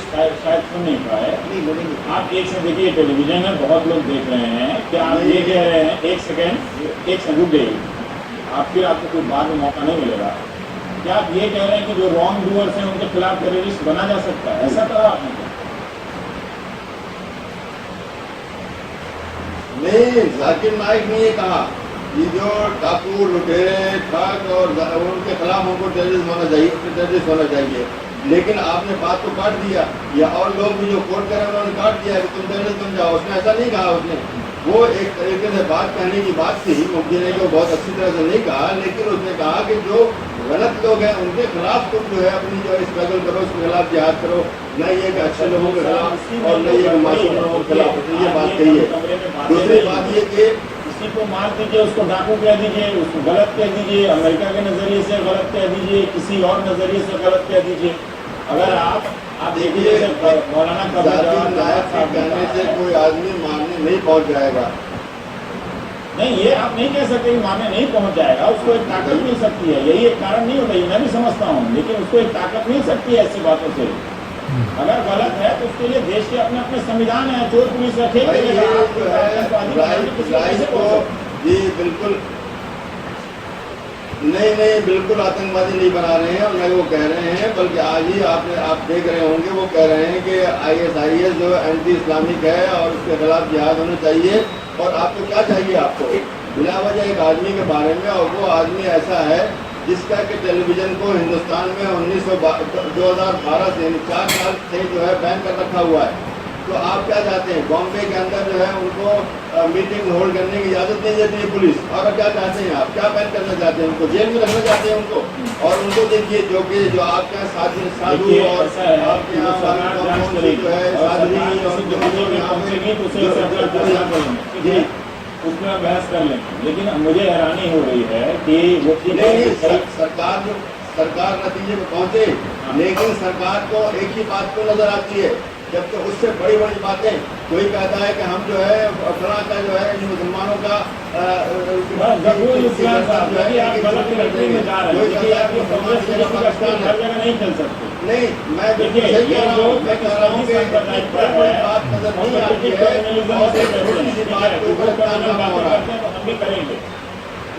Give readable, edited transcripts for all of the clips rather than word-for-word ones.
शायद सुन नहीं पाए। आप एक से देखिए, टेलीविजन में बहुत लोग देख रहे हैं कि आप ये कह रहे हैं, एक सेकंड रुक गई आप, फिर आपको कोई बाद में मौका नहीं मिलेगा। क्या आप ये कह रहे हैं कि जो रॉन्ग डूअर्स हैं उनके खिलाफ टेररिस्ट बना जा सकता है? ऐसा कहा आपने? नहीं, जाकिर नाइक ने ये कहा कि जो डाकू, लुटेरे, ठग और उनके खिलाफ हमको टेररिस्ट होना चाहिए। लेकिन आपने बात को काट दिया, या और लोग भी जो कोर्ट कर रहे हैं उन्होंने काट दिया कि तुम टेररिस्ट बन जाओ। उसने ऐसा नहीं कहा। उसने वो एक तरीके से बात कहने की बात थी, मुमकिन है कि वो बहुत अच्छी तरह से नहीं कहा, लेकिन उसने कहा कि जो गलत लोग हैं उनके खिलाफ तुम जो है अपनी जो स्ट्रगल करो, उसके खिलाफ जिहाद करो, न ये कि अच्छे लोगों के खिलाफ और न ये मासूम लोगों के खिलाफ। ये बात कही है। दूसरी बात ये कि किसी को मार दीजिए, उसको डाकू कह दीजिए, उसको गलत कह दीजिए, अमेरिका के नजरिए से गलत कह दीजिए, किसी और नजरिए से गलत कह दीजिए। अगर आप देखिए, मौलाना कहने से कोई आदमी मारने नहीं पहुंच जाएगा। नहीं, ये आप नहीं कह सकते कि मारने नहीं पहुंच जाएगा। उसको एक ताकत मिल सकती है, यही एक कारण नहीं होता, मैं भी समझता हूँ, लेकिन उसको एक ताकत मिल सकती है ऐसी बातों से। अगर गलत है तो उसके लिए देश के अपने अपने संविधान है, चोर पुलिस रखेगी। जी बिल्कुल नहीं, बिल्कुल आतंकवादी नहीं बना रहे हैं और नहीं वो कह रहे हैं, बल्कि आज ही आप देख रहे होंगे वो कह रहे हैं कि ISIS जो एंटी इस्लामिक है और उसके खिलाफ जिहाद होना चाहिए। और आपको क्या चाहिए? आपको बिला वजह एक आदमी के बारे में, और वो आदमी ऐसा है जिसका कि टेलीविज़न को हिंदुस्तान में 2012 से 4 साल से जो है बैन कर रखा हुआ है। तो आप क्या चाहते हैं? बॉम्बे के अंदर जो है उनको मीटिंग होल्ड करने की इजाज़त नहीं देती है पुलिस। और क्या चाहते हैं आप? क्या बैन करना चाहते हैं? उनको जेल में रखना चाहते हैं उनको। और उनको देखिए जो आपके यहाँ साधु और आपके यहाँ जो है उसमें बहस कर लेंगे। लेकिन मुझे हैरानी हो रही है कि वो सरकार नतीजे में पहुंचे, लेकिन सरकार को एक ही बात को नजर आती है, जब तो उससे बड़ी बड़ी बातें कोई कहता है कि हम जो है फलां का जो है मुसलमानों का नहीं चल सकते। नहीं, मैं बिल्कुल सही कह रहा हूँ। मैं कह रहा हूँ कि बात नजर नहीं आती है और छोटी सी बात के ऊपर काम हो रहा है। हम भी करेंगे।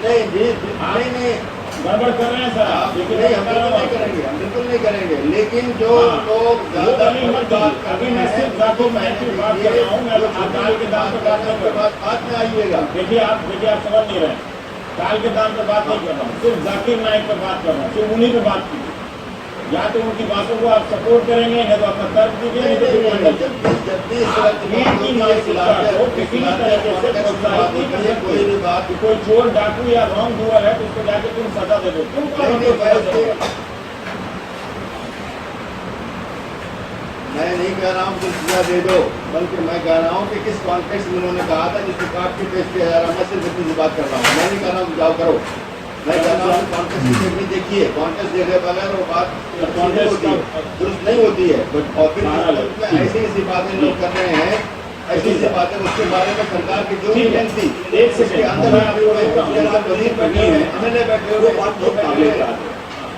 नहीं जी, नहीं गड़बड़ कर रहे हैं सर आप। लेकिन नहीं, हम बिल्कुल नहीं करेंगे, हम बिल्कुल नहीं करेंगे। लेकिन जो लोग ज्यादा अभी मैं सिर्फ बात कर रहा हूँ, मैं दाल के दाम पर बात में आइएगा। देखिए आप समझ नहीं रहे। दाल के दाम पर बात नहीं कर रहा हूँ, सिर्फ जाकिर नाइक पर बात कर रहा हूँ। सिर्फ उन्हीं पर बात कीजिए। या तो उनकी बातों को आप सपोर्ट करेंगे, या तो अपना तर्क दीजिए, नहीं तो किसी भी तरीके से प्रोत्साहित नहीं कर सकते। कोई चोर, डाकू या रॉन्ग डूअर है तो उसको जाके तुम सजा दे दो। तुम मैं नहीं कह रहा हूँ कि सजा दे दो, बल्कि मैं कह रहा हूँ कि किस कॉन्टेक्स्ट में उन्होंने कहा था जिसको काट के पेश किया जा रहा है। मैं सिर्फ इतनी सी बात कर रहा हूँ। मैं नहीं कह रहा हूँ जाओ करो। मैं कह रहा हूँ कॉन्टेक्स्ट भी देखिए, कॉन्टेक्स्ट देखे बगैर वो बात दुरुस्त नहीं होती है। और फिर ऐसी ऐसी बातें लोग कर रहे हैं, ऐसी ऐसी बातें उसके बारे में सरकार की जो भी थी उसके अंदर वजीर बैठे हैं, MLA बैठे हुए, बात बहुत काबिल है।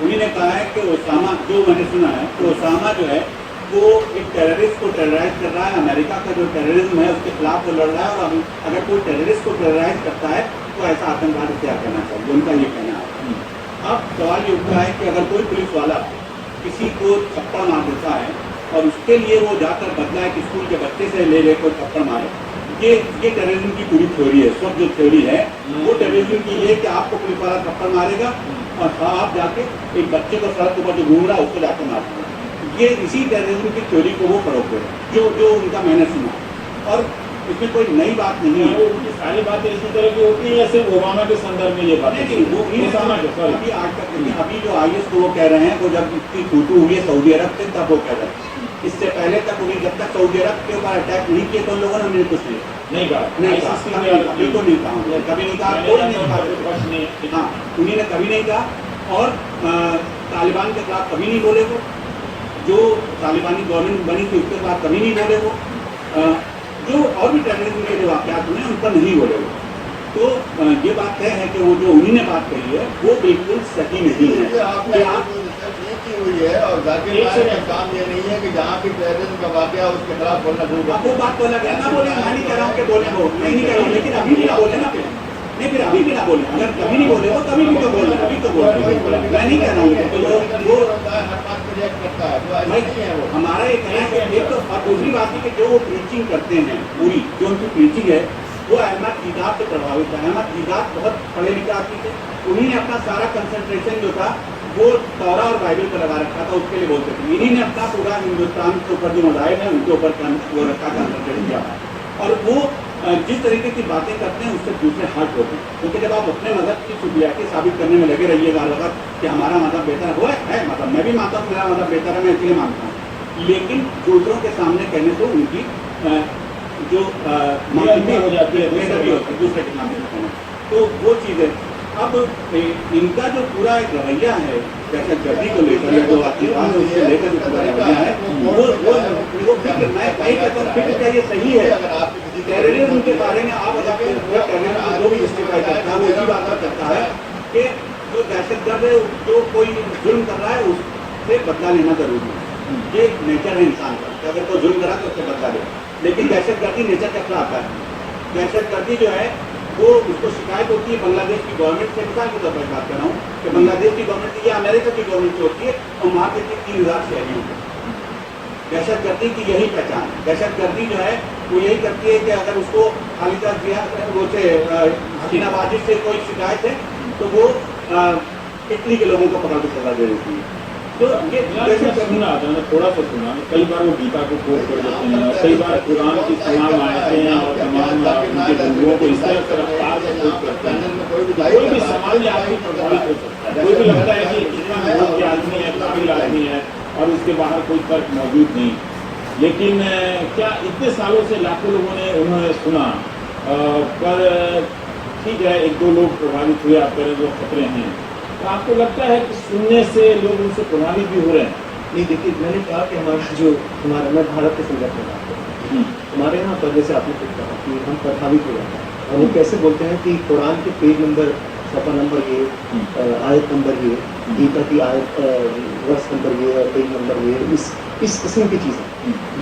उन्हीं ने कहा है कि ओसामा, जो मैंने सुना है कि ओसामा जो है वो एक टेररिस्ट को टेरराइज कर रहा है। अमेरिका का जो टेररिज्म है उसके खिलाफ वो लड़ रहा है, और अगर कोई टेररिस्ट को टेरराइज करता है तो ऐसा आतंकवाद क्या करना चाहिए, उनका ये कहना है। अब सवाल ये उठता है कि अगर कोई पुलिस वाला किसी को थप्पड़ मार देता है और उसके लिए वो जाकर बदला है कि स्कूल के बच्चे से ले कोई थप्पड़ मारे, ये टेररिज्म की पूरी थ्योरी है। सब जो थ्योरी है वो टेररिज्म की है कि आपको पुलिस वाला थप्पड़ मारेगा और आप जाके एक बच्चे को सड़क के ऊपर जो घूम रहा है उसको जाकर मार देगा। ये इसी टेररिज्म की थ्योरी को वो फरोग दे रहे हैं, जो उनका मैंने सुना। और इसमें कोई नई बात नहीं है। उनकी सारी बातें इसी तरह की होती है, सिर्फ ओबामा के संदर्भ में ये बात नहीं, वो अभी आज तक अभी जो IS को वो कह रहे हैं, वो जब इसकी छूटू हुई है सऊदी अरब से तब वो कह रहे हैं। इससे पहले तक उन्हें जब तक सऊदी अरब के ऊपर अटैक नहीं किए तो उन लोगों ने हमने कुछ नहीं कहा, बिल्कुल नहीं कहा, कभी नहीं कहा, कोई नहीं कहा। हाँ, उन्हीं ने कभी नहीं कहा। और तालिबान के खिलाफ कभी नहीं बोले वो, जो तालिबानी गवर्नमेंट बनी थी उसके बाद कभी नहीं बोले वो, जो और भी टेररिज्म के जो वाक़यात हुए उन पर नहीं बोले वो। तो ये बात तय है कि वो जो उन्हीं ने बात कही है वो बिल्कुल सही नहीं है ये आपने कि आप रिसर्च नहीं की हुई है और जाकिर नायक का काम ये नहीं है कि जहाँ भी टेररिज्म का वाकया उसके खिलाफ बोलना शुरू अब कर वो बात तो अलग है ना बोले, मैं नहीं कह रहा हूँ कि बोले वो, मैं नहीं कह रहा हूँ, लेकिन अभी भी ना बोले ना फिर नहीं, फिर अभी भी ना बोले, अगर कभी नहीं बोले वो कभी भी तो बोल रहे, अभी तो बोल रहे, मैं नहीं कह रहा हूँ कि वो हर बात को रिएक्ट करता है, तो ऐसा भाई नहीं है वो। हमारा ये कहना है कि एक तो और दूसरी बात है कि जो वो प्रीचिंग करते हैं पूरी जो उनकी प्रीचिंग है वो अहमद दीदार से प्रभावित है। अहमद दीदार बहुत पढ़े लिखे आदमी थे, उन्हीं ने अपना सारा कंसंट्रेशन जो था वो तौरा और बाइबल पर लगा रखा था, उसके लिए बोलते थे। इन्हीं ने अपना पूरा हिंदुस्तान के ऊपर जो मज़ाहिब है उनके ऊपर वो रखा, कंसंट्रेट किया और वो जिस तरीके की बातें करते हैं उससे दूसरे हट होते हैं। क्योंकि जब आप अपने मदद की सुबियाती साबित करने में लगे रहिएगा हर वक्त कि हमारा मदद बेहतर है, मतलब मैं भी मानता हूँ मेरा मदद बेहतर है, मैं इसलिए मानता हूँ, लेकिन दूसरों के सामने कहने से उनकी जो मानती हो जाती है दूसरे के सामने कहना, तो वो चीज़ है। अब इनका जो पूरा एक रवैया है जैसे गर्दी को लेकर या जो आशीर्वाद है उसको लेकर जो पूरा रवैया है वो फिक्र, मैं कहीं कहता हूँ फिक्र क्या ये सही है। टेररिज्म के बारे में आप अगर टेररिज्म जो भी जस्टिफाई करता है वो इसी बात पर करता है कि जो दहशतगर्द है जो कोई जुल्म कर रहा है उससे बदला लेना जरूरी है, ये नेचर है इंसान का कि अगर कोई जुल्म करा तो उससे बदला ले। लेकिन दहशतगर्दी नेचर का क्या आता है, दहशतगर्दी जो है वो उसको शिकायत होती है बांग्लादेश की गवर्नमेंट से, मिसाल के तौर पर बात कर रहा हूँ कि बांग्लादेश की गवर्नमेंट या अमेरिका की गवर्नमेंट से होती है और मार देती है 3000 शहरियों को। दहशतगर्दी की यही पहचान है। दहशतगर्दी जो है वो यही करती है कि अगर उसको खालिदा जिया वो से हसीनाबाजी से कोई शिकायत है तो वो इटली के लोगों को पकड़ के सजा दे देती है। तो ये सुना आता है, थोड़ा सा सुना, कई बार वो गीता को कोट कर देते हैं और कई बार कुरान की तमाम आयतें और तमाम उनके बिंदुओं को इस तरह से रफ्तार से कोट करते हैं कोई भी सामान्य आदमी प्रभावित हो सकता है। कोई भी लगता है कि इतना विरोध के आदमी है, काबिल आदमी है और उसके बाहर कोई तर्क मौजूद नहीं। लेकिन क्या इतने सालों से लाखों लोगों ने उन्होंने सुना पर ठीक है एक दो लोग प्रभावित हुए, आप कह रहे जो खतरे हैं, तो आपको लगता है कि सुनने से लोग उनसे प्रभावित भी हो रहे हैं? नहीं, देखिए मैंने कहा कि हमारा मैं भारत के संदर्भ में बात करूँ, हमारे यहाँ पर जैसे आपने कुछ कहा कि हम प्रभावित हो जाते हैं और वो कैसे बोलते हैं कि कुरान के पेज नंबर, सफ़ा नंबर ये, आयत नंबर ये, गीता की आयत वर्ष नंबर ये और पेज नंबर ये, इस किस्म की चीज़ें,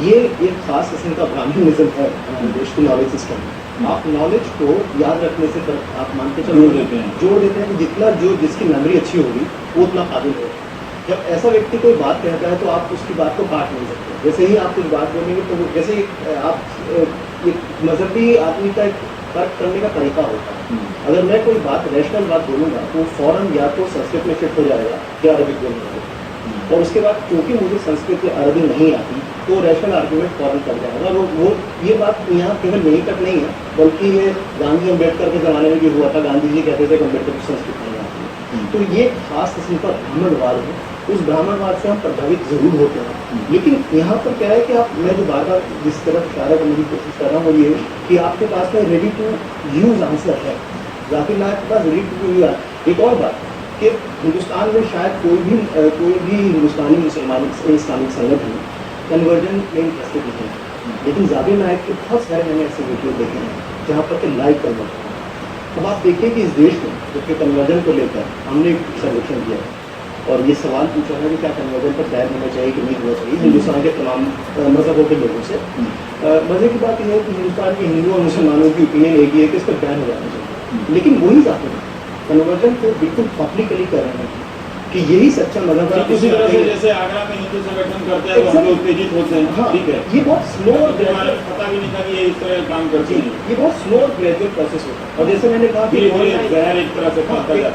ये एक ख़ास किस्म का ब्राह्मणिज्म है देश की नॉलेज सिस्टम। आप नॉलेज को याद रखने से आप मान के जोड़ देते हैं कि जितना जो जिसकी मेमोरी अच्छी होगी वो उतना काबिल होगा। जब ऐसा व्यक्ति कोई बात कहता है तो आप उसकी बात को काट नहीं सकते। जैसे ही आप कुछ बात बोलेंगे तो जैसे आप एक मजहबी आदमी का एक तर्क करने का तरीका होता है। अगर मैं कोई बात रैशनल बात बोलूँगा तो फ़ौरन या तो संस्कृत में शिफ्ट हो जाएगा या अरबिक बोलूँगा, और उसके बाद क्योंकि मुझे संस्कृत या अरबी नहीं आती तो रैशनल आर्गूमेंट फॉरन कर जाएगा। वो ये बात यहाँ केवल यहीं तक नहीं है बल्कि ये गांधी अम्बेडकर के ज़माने में भी हुआ था। गांधी जी कहते थे कि अम्बेडकर को संस्कृत नहीं आती। तो ये खास किस्म का ब्राह्मणवाद है, उस ब्राह्मणवाद से हम प्रभावित जरूर होते हैं। लेकिन यहाँ पर क्या है कि मैं जो बार बार जिस तरफ इशारा करने की कोशिश कर रहा हूँ वो ये कि आपके पास में रेडी टू यूज़ आंसर है, जाकिर नायक के पास रेडी टू यूज़। एक और बात कि हिंदुस्तान में शायद कोई भी हिंदुस्तानी मुसलमान इस्लामिक संगठन कन्वर्जन में इंटरेस्टेड नहीं है, लेकिन जाकिर नायक के बहुत सारे मैंने ऐसे वीडियो देखे हैं जहाँ पर कि लाइव कन्वर्जन। अब आप देखिए कि इस देश में जो कन्वर्जन को लेकर हमने एक सर्वेक्षण किया और ये सवाल पूछा है कि क्या कन्वर्जन पर बैन होना चाहिए कि नहीं होना चाहिए हिंदुस्तान के तमाम मजहबों के लोगों से। मज़े की बात यह है कि हिंदुस्तान के हिंदू और मुसलमानों की ओपिनियन एक ही है कि इस पर बैन हो जाना चाहिए, लेकिन वही जाते हैं कन्वर्जन को बिल्कुल पब्लिकली कर रहे हैं कि यही सच्चा मजहब है। उसी तरह से जैसे आगरा में हिंदू संगठन करते हैं वो लोग उत्तेजित होते हैं। हाँ, ठीक है, ये बहुत स्लो और पता भी नहीं था कि ये इस तरह काम करती है। ये बहुत स्लो और ग्रेजुअल प्रोसेस होता है। और जैसे मैंने कहा कि जहर एक तरह से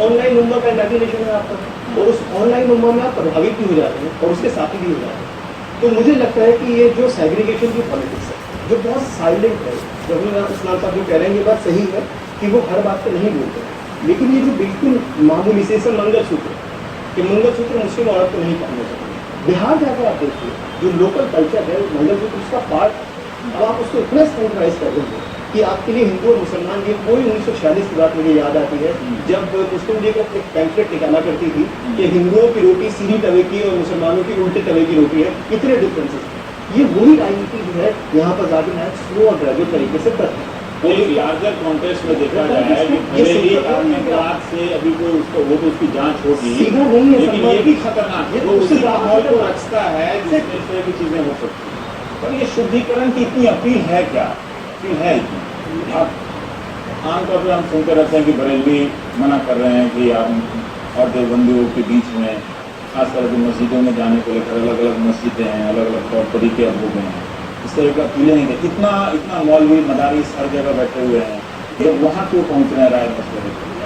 ऑनलाइन उम्मा का इमेजिनेशन है आपका, और उस ऑनलाइन उम्मा में आप प्रभावित भी हो जाते हैं और उसके साथी भी हो जाते हैं। तो मुझे लगता है कि ये जो सेग्रीगेशन की पॉलिटिक्स है जो बहुत साइलेंट है, जब इस्लाम साहब जो कह रहे हैं ये बात सही है कि वो हर बात पर नहीं बोलते, लेकिन ये जो बिल्कुल मामूली से मंगलसूत्र कि मंगलसूत्र मुस्लिम औरत को नहीं पहनना चाहिए। बिहार जाकर आप देखिए जो लोकल कल्चर है मंगलसूत्र उसका पार्ट, अब आप उसको इतना सेंट्रलाइज कर देंगे कि आपके लिए हिंदू और मुसलमान ये कोई 1946 की बात मुझे याद आती है जब मुस्लिम लीग एक पैम्फलेट निकाला करती थी कि हिंदुओं की रोटी सीधी तवे की और मुसलमानों की उल्टे तवे की रोटी है, इतने डिफरेंसेस। ये वही राजनीति जो है यहाँ पर जाकिर नायक स्लो और ग्रेजुअल तरीके से करते हैं। एक लार्जर कॉन्टेक्स्ट में देखा जाए कि भले ही आतंकवाद से अभी कोई उसको वो तो उसकी जांच होगी, सीधा नहीं है, लेकिन ये भी खतरनाक है, वो उसी माहौल को रचता है जिससे इस तरह की चीजें हो सकती हैं। पर ये शुद्धिकरण की इतनी अपील है क्या? अपील है इतनी? आप आमतौर पर हम सुनते रहते हैं कि बरेलवी मना कर रहे हैं कि आप और देवबंदियों के बीच में खासकर के मस्जिदों में जाने को लेकर अलग अलग मस्जिदें हैं, अलग अलग तौर तरीके अब हो गए हैं, इस तरह का अपीलें नहीं है। इतना मौलवी मदारिस हर जगह बैठे हुए हैं, जब वहाँ क्यों पहुँच रहे हैं राय मसले?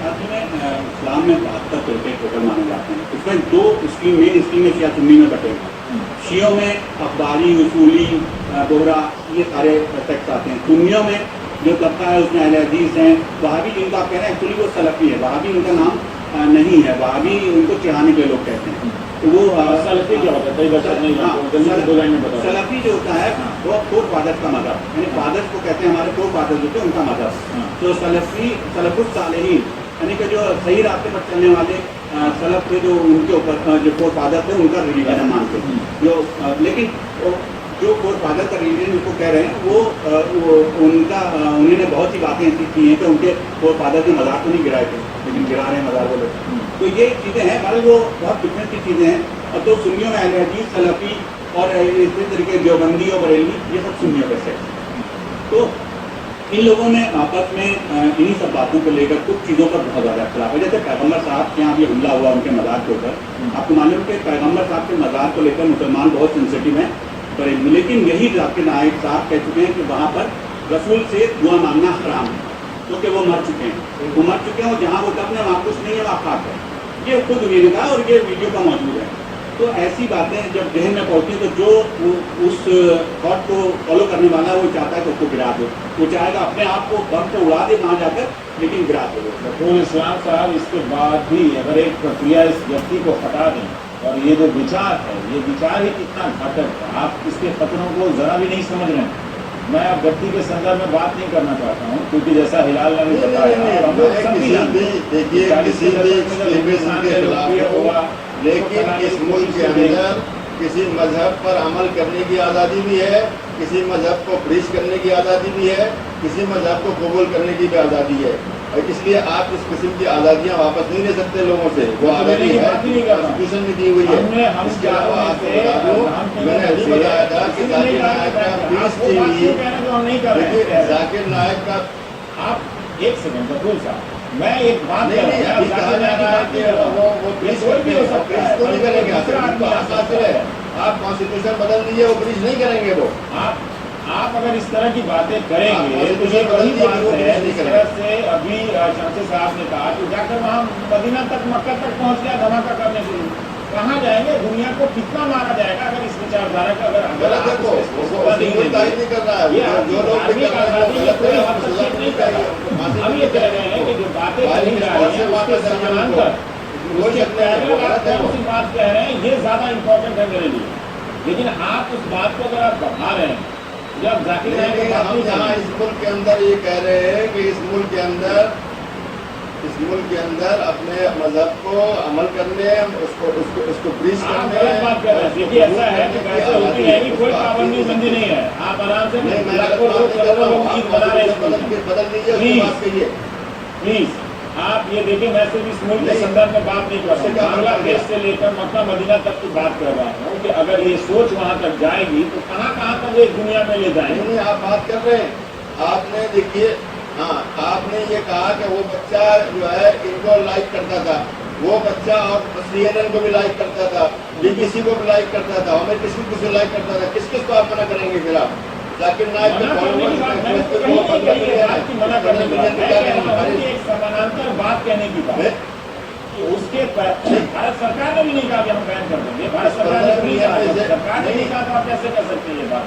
इस्लाम में 72 फिरके टोटल माने जाते हैं। उसमें 2 स्ट्रीम मेन स्ट्रीम में शिया सुन्नी में बटे हैं। शियों में अखबारी, उसूली, बोहरा ये सारे सेक्ट आते हैं। सुन्नियों में जो तबका है उसमें अहले हदीस हैं। वहाबी जिनको आप कह रहे हैं एक्चुअली वो सलफी है, वहाबी उनका नाम नहीं है, वहाबी उनको चिढ़ाने के लोग कहते हैं। तो वो सलफी क्या होता है? सलफी जो होता है वो फोर फादर्स का मजहब, यानी फादर्स को कहते हैं, हमारे फोर फादर्स होते हैं उनका मजहब। तो सलफी सलफुस सालेहीन यानी कि जो सही रास्ते पर चलने वाले सलफ थे, जो उनके ऊपर जो फोर फादर थे उनका रिलीजन हम मानते हैं। जो लेकिन जो फोर फादर का रिलीजन जिसको कह रहे हैं वो उनका उन्होंने बहुत सी बातें ऐसी की हैं कि उनके फोर फादर के मज़ार तो नहीं गिराए थे, लेकिन गिरा रहे हैं मज़ार वो लोग। तो ये चीज़ें हैं, हमारे वो बहुत डिफरेंट सी चीज़ें हैं। अब तो सुन्नियों में अहले हदीस, सलफी और इसी तरीके देवबंदी और बरेलवी ये सब सुन्नियों के सेक्ट हैं। तो इन लोगों ने आपस में इन्हीं सब बातों को लेकर कुछ चीज़ों पर बहुत ज़्यादा इख्तिलाफ है। जैसे पैगम्बर साहब के यहाँ भी हमला हुआ उनके मज़ार के ऊपर, आपको मालूम है कि पैगम्बर साहब के मज़ार को लेकर मुसलमान बहुत सेंसिटिव हैं, लेकिन यही जाकिर नाइक साहब कह चुके हैं कि वहाँ पर रसूल से दुआ मांगना हराम है, क्योंकि वो मर चुके हैं। वो मर चुके हैं और जहाँ वो दफन है वहाँ कुछ नहीं है, वहाँ खाक है। ये खुद उन्होंने कहा और ये वीडियो का मौजूद है। तो ऐसी बातें जब जहन में पहुँचती हैं तो जो उस थॉट को फॉलो करने वाला है वो चाहता है कि उसको गिरा दो, वो चाहेगा अपने आप को बम से उड़ा दे वहाँ जाकर, लेकिन गिरा दो। रसूल इस्लाम साहब इसके बाद भी अगर एक प्रक्रिया इस व्यक्ति को हटा दें, और ये जो विचार है, ये विचार ही कितना घातक है, आप इसके खतरों को जरा भी नहीं समझ रहे हैं। मैं अब व्यक्ति के संदर्भ में बात नहीं करना चाहता हूँ, क्योंकि जैसा हिलाल ने भी बताया, लेकिन इस मुल्क के अंदर किसी मजहब पर अमल करने की आज़ादी भी है, किसी मजहब को प्रीच करने की आज़ादी भी है, किसी मजहब को कबूल करने की भी आज़ादी है। और इसलिए आप इस किस्म की आज़ादियाँ वापस नहीं ले सकते लोगों से। वो आज़ादी है, कॉन्स्टिट्यूशन में दी हुई है। इसके अलावा आपको बता दूँ, मैंने अभी बताया था कि जाकिर नायक का पीस टीवी, देखिए जाकिर नायक का, आप एक सेकंड कपूर साहब, मैं एक बात नहीं अभी कहा जा रहा है कि वो ब्रिज भी हो सकता है, तो नहीं करेंगे आप कॉन्स्टिट्यूशन बदल दीजिए, वो ब्रिज नहीं करेंगे। वो आप अगर इस तरह की बातें करेंगे तो ये वही बात है जिस तरह से अभी शांति साहब ने कहा कि जाकर वहाँ मदीना तक, मक्का तक पहुँच गया धमाका करने के लिए। कहाँ जाएंगे? दुनिया को कितना मारा जाएगा अगर इस विचारधारा का अगर गलत है। नहीं कर रहा है, जो लोग हम ये कह रहे हैं कि जो बातें कही जा रही हैं उसके समानांतर उसी बात कह रहे हैं, ये ज्यादा इम्पोर्टेंट है मेरे लिए। लेकिन आप उस बात को अगर आप बढ़ा रहे हैं, जब जाकिर नायक हम यहाँ इस मुल्क के अंदर ये कह रहे हैं कि इस मुल्क के अंदर अपने मजहब को अमल करने, उसको प्रीच करने। बात कर रहे हैं, देखिए ऐसा है कि वैसे होती रहेगी, कोई पाबंदी बंदी नहीं है। आप आराम से बदल दीजिए प्लीज। आप ये देखिए, मैं सिर्फ इस मुल्क के संदर्भ में बात नहीं कर रहा हूँ, बांग्लादेश से लेकर मक्का मदीना तक की बात कर रहा हूँ कि अगर ये सोच वहाँ तक जाएगी तो कहाँ तक एक दुनिया में ले जाएंगे। नहीं, आप बात कर रहे हैं, आपने देखिए, हाँ आपने ये कहा कि वो बच्चा जो है इनको लाइक करता था, वो बच्चा और CNN को भी लाइक करता था, BBC को भी लाइक करता था, हमें किसी लाइक करता था, किस को आप मना करेंगे? फिर आप जाकिर नायक के एक समानांतर बात कहने की बात कि उसके भारत सरकार ने भी नहीं कहा कि हम बैन कर देंगे। भारत सरकार ने नहीं कहा, तो आप कैसे कर सकते हैं ये बात?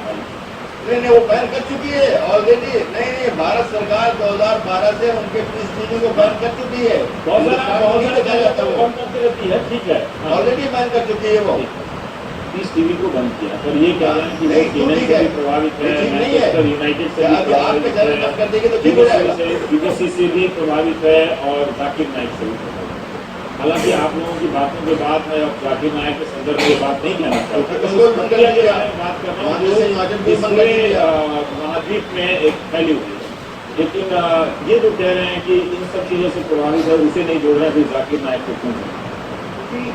नहीं, वो बैन कर चुकी है ऑलरेडी। नहीं, भारत सरकार 2012 से उनके पीस टीवी को बैन कर चुकी है। ठीक है, ऑलरेडी बैन कर चुकी है वो पीस टीवी को बंद किया। पर ये कह रहे हैं कि वो CNN से भी प्रभावित है, मैनचेस्टर यूनाइटेड से भी प्रभावित है, BBC से भी प्रभावित है और जाकिर नायक से भी प्रभावित है। हालांकि आप लोगों की बातों के बाद मैं जाकिर नायक के संदर्भ में बात नहीं कहना चाहता, बात करना महाद्वीप में एक फैली हुई है। लेकिन ये जो कह रहे हैं कि इन सब चीज़ों से प्रभावित है उसे नहीं जोड़ रहे हैं, फिर जाकिर नायक को क्यों जोड़ रहे हैं?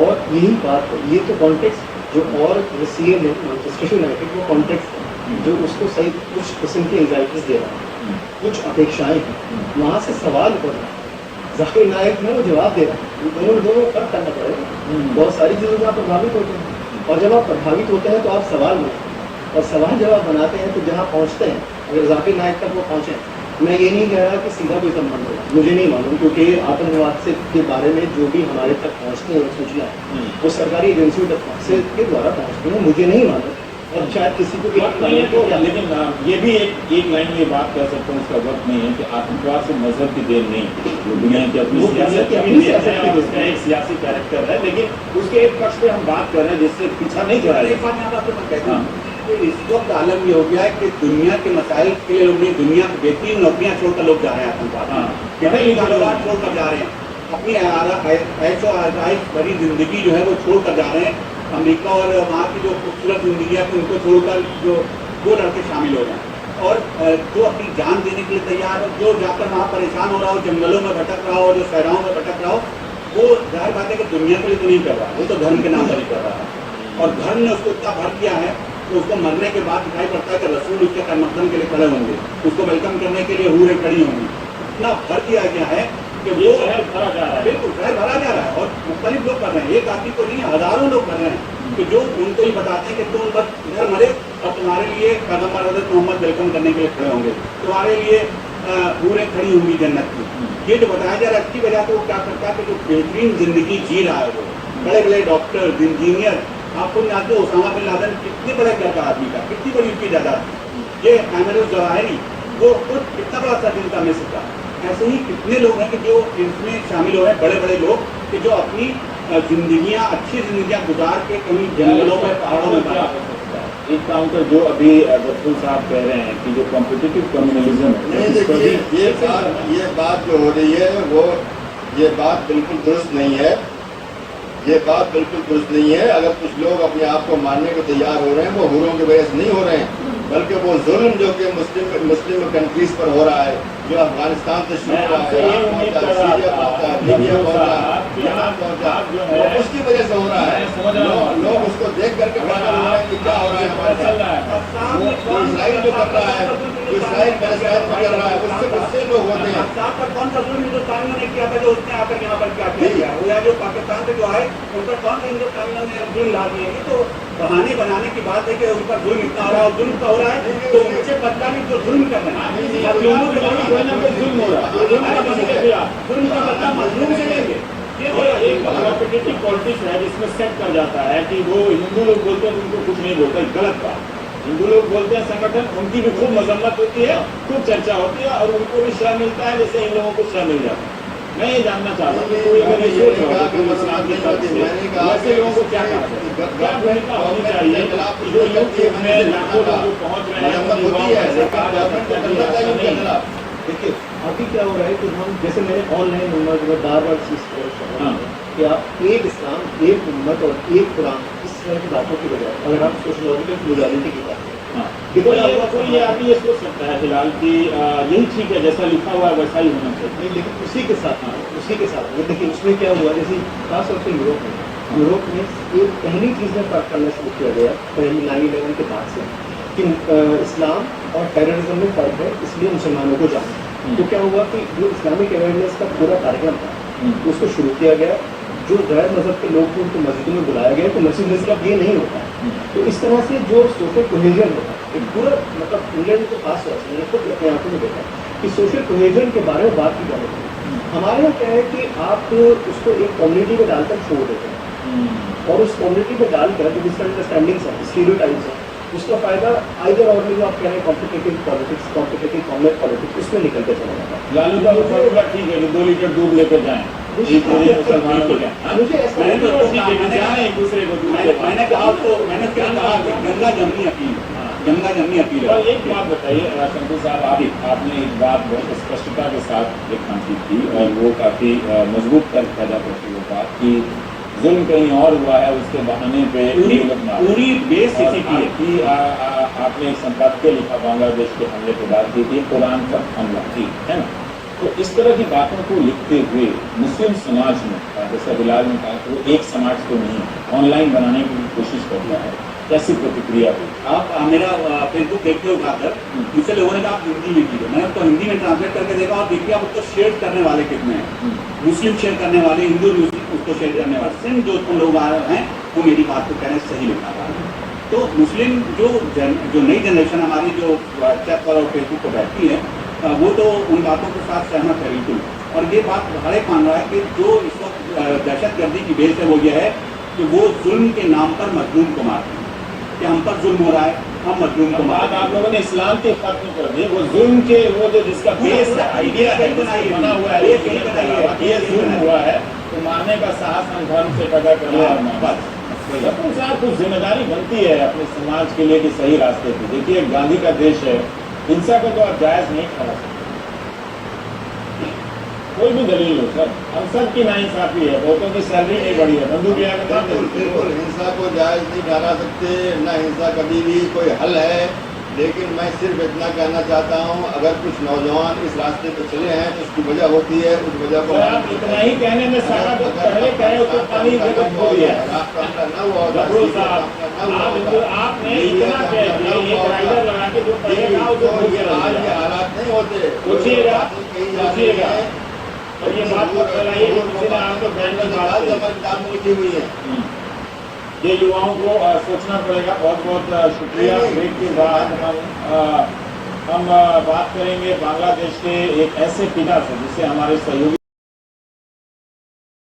और यही बात है, ये तो कॉन्टेक्स्ट जो और सीएम है मैनचेस्टर यूनाइटेड वो कॉन्टेक्स्ट है जो उसको सही कुछ किस्म की एंजाइटीज दे रहा है, कुछ अपेक्षाएं हैं, वहाँ से सवाल उठ रहा है। जाकिर नायक में वो जवाब दे रहा है, दोनों फर्क करना पड़ेगा। बहुत सारी चीज़ों से आप प्रभावित होते हैं और जब आप प्रभावित होते हैं तो आप सवाल बनाते हैं और सवाल जब आप बनाते हैं तो जहाँ पहुँचते हैं, अगर जाकिर नायक तक वो पहुँचे, मैं ये नहीं कह रहा कि सीधा कोई संबंध होगा, मुझे नहीं मालूम, क्योंकि आतंकवाद से के बारे में जो भी हमारे तक पहुँचती है सूचना वो सरकारी एजेंसियों तक से के द्वारा पहुँचती है, मुझे नहीं मालूम। और शायद किसी को वक्त नहीं है तो, लेकिन ये भी एक लाइन में ये बात कह सकता हूँ, उसका वक्त नहीं है कि आतंकवाद से मजहब की देन नहीं, जो दुनिया की अपनी सियासत है, उसका एक सियासी कैरेक्टर है, लेकिन उसके एक पक्ष पे हम बात कर रहे हैं जिससे पीछा नहीं चढ़ा रहे। इस वक्त आलम ये हो गया है कि दुनिया के मसाइल के लिए लोग नहीं, दुनिया की बेहतरीन नौकरियां छोड़कर लोग जा रहे हैं आतंकवाद, बेहतरीन कारोबार छोड़कर जा रहे हैं, अपनी ऐशो आराइश भरी जिंदगी जो है वो छोड़कर जा रहे हैं। अमेरिका और वहाँ की जो खूबसूरत जिंदगी है उनको छोड़कर जो दो लड़के शामिल हो गए और जो अपनी जान देने के लिए तैयार हो, जो जाकर वहाँ परेशान हो रहा हो, जंगलों में भटक रहा हो, जो शहरों में भटक रहा हो, वो जाहिर बात है कि दुनिया के लिए तो नहीं कर रहा, वो तो धर्म के नाम पर ही कर रहा है। और धर्म ने उसको इतना भर दिया है तो उसको मरने के बाद दिखाई पड़ता है कि रसूल उसके समर्थन के लिए खड़े होंगे, उसको वेलकम करने के लिए हूरें खड़ी होंगी। इतना भर दिया गया है कि वो शहर भरा जा रहा है, बिल्कुल शहर भरा जा रहा है और मुख्तलिफ लोग कर रहे हैं, एक आदमी को नहीं हजारों लोग कर रहे हैं कि जो उनको ही बताते हैं कि तुम बस इधर मरे और तुम्हारे लिए पैगंबर हज़रत मोहम्मद वेलकम करने के लिए खड़े होंगे, तुम्हारे लिए हूरें खड़ी होंगी जन्नत की। ये जो बताया जा रहा है इसकी वजह से वो क्या करता है कि जो बेहतरीन जिंदगी जी रहा है, वो बड़े बड़े डॉक्टर इंजीनियर, आपको जानते हो ओसामा बिन लादेन कितने बड़े घर का आदमी था, कितनी बड़ी उसकी जायदाद थी, ये अहमद जवाहिरी वो खुद कितना बड़ा सरदिल में था। ऐसे ही कितने लोग हैं कि जो इसमें शामिल हुए हैं, बड़े बड़े लोग कि जो अपनी जिंदगियां अच्छी जिंदगियां गुजार के कहीं जंगलों में पहाड़ों में क्या हो सकता है? एक काउंटर जो अभी गफूर साहब कह रहे हैं कि जो कॉम्पिटिटिव कम्युनलिज्म नहीं, देखिए ये बात जो हो रही है वो ये बात बिल्कुल दुरुस्त नहीं है, ये बात बिल्कुल दुरुस्त नहीं है। अगर कुछ लोग अपने आप को मारने को तैयार हो रहे हैं वो हुरों की वजह से नहीं हो रहे हैं, बल्कि वो जुल्म जो कि मुस्लिम कंट्रीज पर हो रहा है, जो अफगानिस्तान से शुरू हुआ है, सीरिया पहुंचा, लीबिया पहुंचा, यहाँ पहुंचा, वो उसकी वजह से हो रहा है। लोग उसको देख करके पागल हो रहे हैं कि क्या हो रहा है हमारे साथ। वो इसराइल जो कर रहा है, इसराइल पैलेस्टाइन में कर रहा है, उससे लोग होते हैं। कौन सा जुल्म हिंदुस्तानियों ने किया था जो उसने आकर यहाँ पर क्या किया, वो या जो पाकिस्तान से जो आए उन पर कौन सा हिंदुस्तानियों ने जुल्म ला दिए? तो बहाने बनाने की बात है कि उन पर जुल्म इतना हो रहा है, जुल्म का हो रहा है तो उनसे बदला नहीं जो जुल्म कर रहे हैं, जुल्म हो रहा है, जुल्म का बदला मजलूम से लेंगे। एक कॉम्पिटिटिव पॉलिटिक्स है जिसमें सेट कर जाता है कि वो हिंदू लोग बोलते हैं उनको कुछ नहीं बोलता, गलत बात। हिंदू लोग बोलते हैं संगठन, उनकी भी खूब मजम्मत होती है, खूब चर्चा होती है और उनको भी श्रम मिलता है जैसे इन लोगों को श्रम मिल जाता है। मैं ये जानना चाहता हूँ कोई अगर ये सोच रहा है इस्लाम की तरफ से वैसे लोगों को क्या क्या भूमिका होनी चाहिए जो यूट्यूब में लाखों लोग पहुँच रहे हैं? देखिए अभी क्या हो रहा है कि हम जैसे मैंने ऑनलाइन उम्मत में बार बार चीज कि आप एक इस्लाम, एक उम्मत और एक कुरान इस तरह की बातों की बजाय अगर आप सोशलॉजिकल प्लूरलिटी की बात करें, कोई ये आदमी ये सोच सकता है फिलहाल कि यही ठीक है, जैसा लिखा हुआ है वैसा ही होना चाहिए। नहीं, लेकिन उसी के साथ देखिए उसमें क्या हुआ, जैसे खासतौर से यूरोप में एक पहली चीज़ में फर्क करना शुरू किया गया पहली 9/11 के बाद से कि इस्लाम और टेररिज्म में फ़र्क है, इसलिए मुसलमानों को जाना। तो क्या हुआ कि जो इस्लामिक अवेयरनेस का पूरा कार्यक्रम था उसको शुरू किया गया, जो गैर मजहब के लोग थे उनको मस्जिदों में बुलाया गया, तो मस्जिद मतलब ये नहीं होता। तो इस तरह से जो सोशल कोहेजन होता है एक पूरा मतलब इंग्लैंड को खास तौर से मैंने खुद अपने आंखों में देखा कि सोशल कोहेजन के बारे में बात की जानी चाहिए। हमारे यहाँ क्या है कि आप उसको एक कम्युनिटी में डालकर छोड़ देते हैं और उस कम्युनिटी में डालकर जो मिसअंडरस्टैंडिंग्स हैं, स्टीरियोटाइप्स हैं, उसका फायदा आइदर और में जो आप कह रहे हैं competitive politics, competitive commerce politics, उसमें निकल के चला जाता है। लालू का फॉर्मूला ठीक है कि 2 लीटर दूध लेकर जाएं, मुझे ऐसा एक दूसरे को मैंने कहा तो मैंने क्या कहा गंगा जमनी अपील, गंगा जमनी अपील। और एक बात बताइए शंकु साहब, आपने एक बात बहुत स्पष्टता के साथ एक बातचीत की और वो काफ़ी मजबूत तर्क पैदा करती वो बात कि जुल्म कहीं और हुआ है, उसके बहाने पे पूरी बेस इसी की है कि आपने एक संपादकीय लिखा बांग्लादेश के हमले के बाद कि ये कुरान पर हमला थी, है ना। तो इस तरह की बातों को लिखते हुए मुस्लिम समाज में, जैसा बिलाल ने कहा, तो एक समाज तो नहीं, ऑनलाइन बनाने की कोशिश करता है, कैसी प्रतिक्रिया हुई? आप मेरा फेसबुक देखते हो खाकर, मुझसे लोगों ने कहा आप हिंदी में कीजिए, मैंने उसको हिंदी में ट्रांसलेट करके देखा और देखिए आप उसको शेयर करने वाले कितने हैं। मुस्लिम शेयर करने वाले, हिंदू उसको शेयर करने वाले, सिर्फ जो तुम लोग हैं वो मेरी बात को कहने सही लिखा रहा है। तो मुस्लिम जो नई जनरेशन हमारी जो व्हाट्सएप पर और फेसबुक पर बैठती है, वो तो उन बातों के साथ सहमत है बिल्कुल। और ये बात हर एक मान रहा है कि जो इस वक्त दहशतगर्दी की बेस है वो ये है कि वो जुल्म के नाम पर मजलूम को मारते हैं, कि हम पर जुल्म हो रहा है, हम मजलूम को मारते हैं। आप लोगों ने इस्लाम के खत्म कर दिए, वो जुल्म के वो जो जिसका बेस है, आइडिया है, बना हुआ है, ये जुल्म हुआ है, तो मारने का साहस हम धर्म से पैदा कर रहे हैं। लेकिन साहब कुछ जिम्मेदारी बनती है अपने समाज के लिए कि सही रास्ते पे। देखिए गांधी का देश है, हिंसा को तो आप जायज नहीं ठहरा सकते, कोई भी दलील हो सर, हम सब की नाइंसाफी है, बहुतों की सैलरी नहीं बढ़ी है, बंदूक बिल्कुल हिंसा को जायज नहीं ठहरा सकते, न हिंसा कभी भी कोई हल है। लेकिन मैं सिर्फ इतना कहना चाहता हूँ, अगर कुछ नौजवान इस रास्ते पर चले हैं तो उसकी वजह होती है, उस वजह को आप इतना ही कहने में सारा जो पहले कहे तो पानी जगत हो गया। आपने इतना कह दिया, एक राइडर लगा के जो पहले कहा उसको भूल के आज ये हालात नहीं होते। सोचिएगा और ये बात को फैलाइए कि किसी ने आपको बैन की बात उठी हुई है। ये युवाओं को सोचना पड़ेगा। बहुत बहुत शुक्रिया। ब्रेक के बाद हम बात करेंगे बांग्लादेश के एक ऐसे पिता से जिससे हमारे सहयोगी